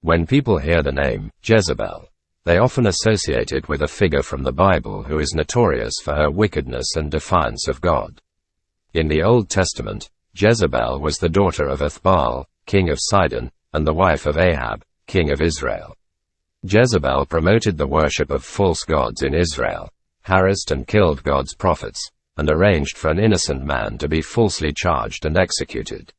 When people hear the name Jezebel, they often associate it with a figure from the Bible who is notorious for her wickedness and defiance of God. In the Old Testament, Jezebel was the daughter of Ethbaal, king of Sidon, and the wife of Ahab, king of Israel. Jezebel promoted the worship of false gods in Israel, harassed and killed God's prophets, and arranged for an innocent man to be falsely charged and executed.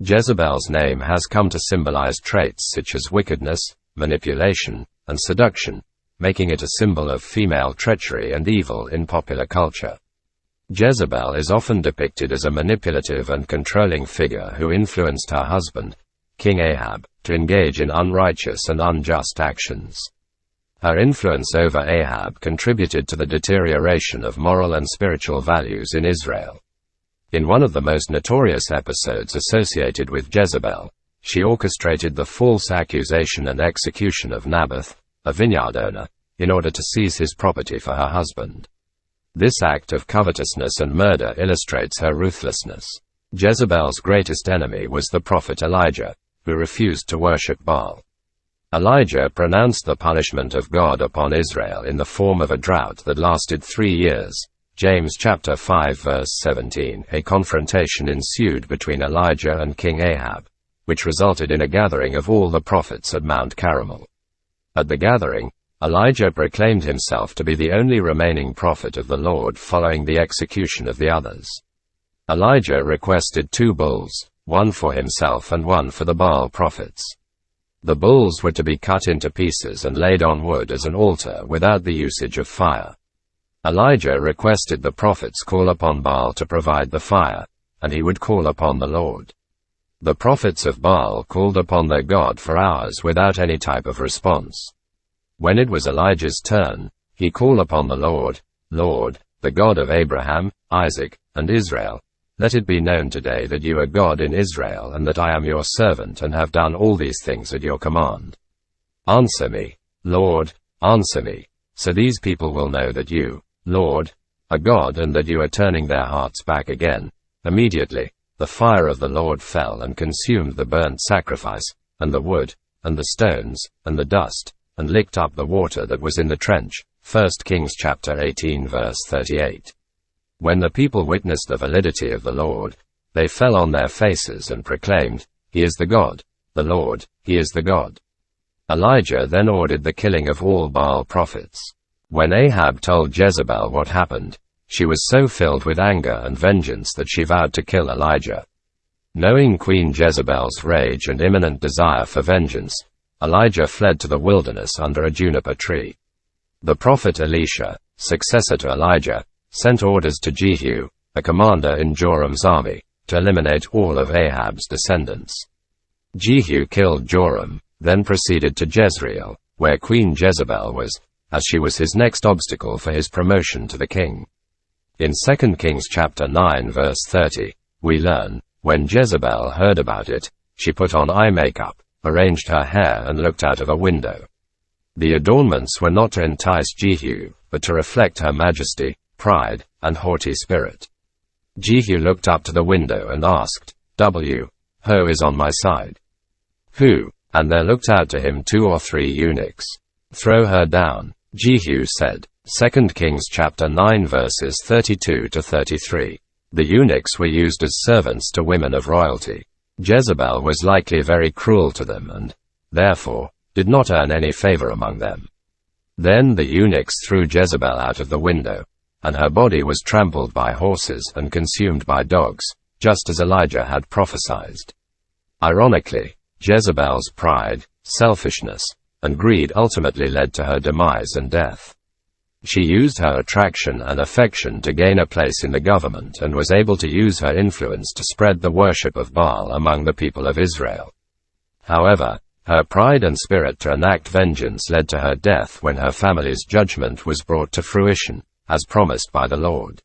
Jezebel's name has come to symbolize traits such as wickedness, manipulation, and seduction, making it a symbol of female treachery and evil in popular culture. Jezebel is often depicted as a manipulative and controlling figure who influenced her husband, King Ahab, to engage in unrighteous and unjust actions. Her influence over Ahab contributed to the deterioration of moral and spiritual values in Israel. In one of the most notorious episodes associated with Jezebel, she orchestrated the false accusation and execution of Naboth, a vineyard owner, in order to seize his property for her husband. This act of covetousness and murder illustrates her ruthlessness. Jezebel's greatest enemy was the prophet Elijah, who refused to worship Baal. Elijah pronounced the punishment of God upon Israel in the form of a drought that lasted 3 years. James chapter 5 verse 17. A confrontation ensued between Elijah and King Ahab, which resulted in a gathering of all the prophets at Mount Carmel. At the gathering, Elijah proclaimed himself to be the only remaining prophet of the Lord following the execution of the others. Elijah requested 2 bulls, one for himself and one for the Baal prophets. The bulls were to be cut into pieces and laid on wood as an altar without the usage of fire. Elijah requested the prophets call upon Baal to provide the fire, and he would call upon the Lord. The prophets of Baal called upon their God for hours without any type of response. When it was Elijah's turn, he called upon the Lord, "Lord, the God of Abraham, Isaac, and Israel, let it be known today that you are God in Israel and that I am your servant and have done all these things at your command. Answer me, Lord, answer me, so these people will know that you, Lord, are God and that you are turning their hearts back again." Immediately, the fire of the Lord fell and consumed the burnt sacrifice, and the wood, and the stones, and the dust, and licked up the water that was in the trench. 1 Kings chapter 18 verse 38. When the people witnessed the validity of the Lord, they fell on their faces and proclaimed, "He is the God, the Lord, He is the God." Elijah then ordered the killing of all Baal prophets. When Ahab told Jezebel what happened, she was so filled with anger and vengeance that she vowed to kill Elijah. Knowing Queen Jezebel's rage and imminent desire for vengeance, Elijah fled to the wilderness under a juniper tree. The prophet Elisha, successor to Elijah, sent orders to Jehu, a commander in Joram's army, to eliminate all of Ahab's descendants. Jehu killed Joram, then proceeded to Jezreel, where Queen Jezebel was, as she was his next obstacle for his promotion to the king. In 2 Kings chapter 9 verse 30, we learn, when Jezebel heard about it, she put on eye makeup, arranged her hair and looked out of a window. The adornments were not to entice Jehu, but to reflect her majesty, pride, and haughty spirit. Jehu looked up to the window and asked, "Who is on my side?" "Who?" And there looked out to him 2 or 3 eunuchs. "Throw her down," Jehu said. 2 Kings chapter 9 verses 32 to 33. The eunuchs were used as servants to women of royalty. Jezebel was likely very cruel to them and, therefore, did not earn any favor among them. Then the eunuchs threw Jezebel out of the window, and her body was trampled by horses and consumed by dogs, just as Elijah had prophesied. Ironically, Jezebel's pride, selfishness, and greed ultimately led to her demise and death. She used her attraction and affection to gain a place in the government and was able to use her influence to spread the worship of Baal among the people of Israel. However, her pride and spirit to enact vengeance led to her death when her family's judgment was brought to fruition, as promised by the Lord.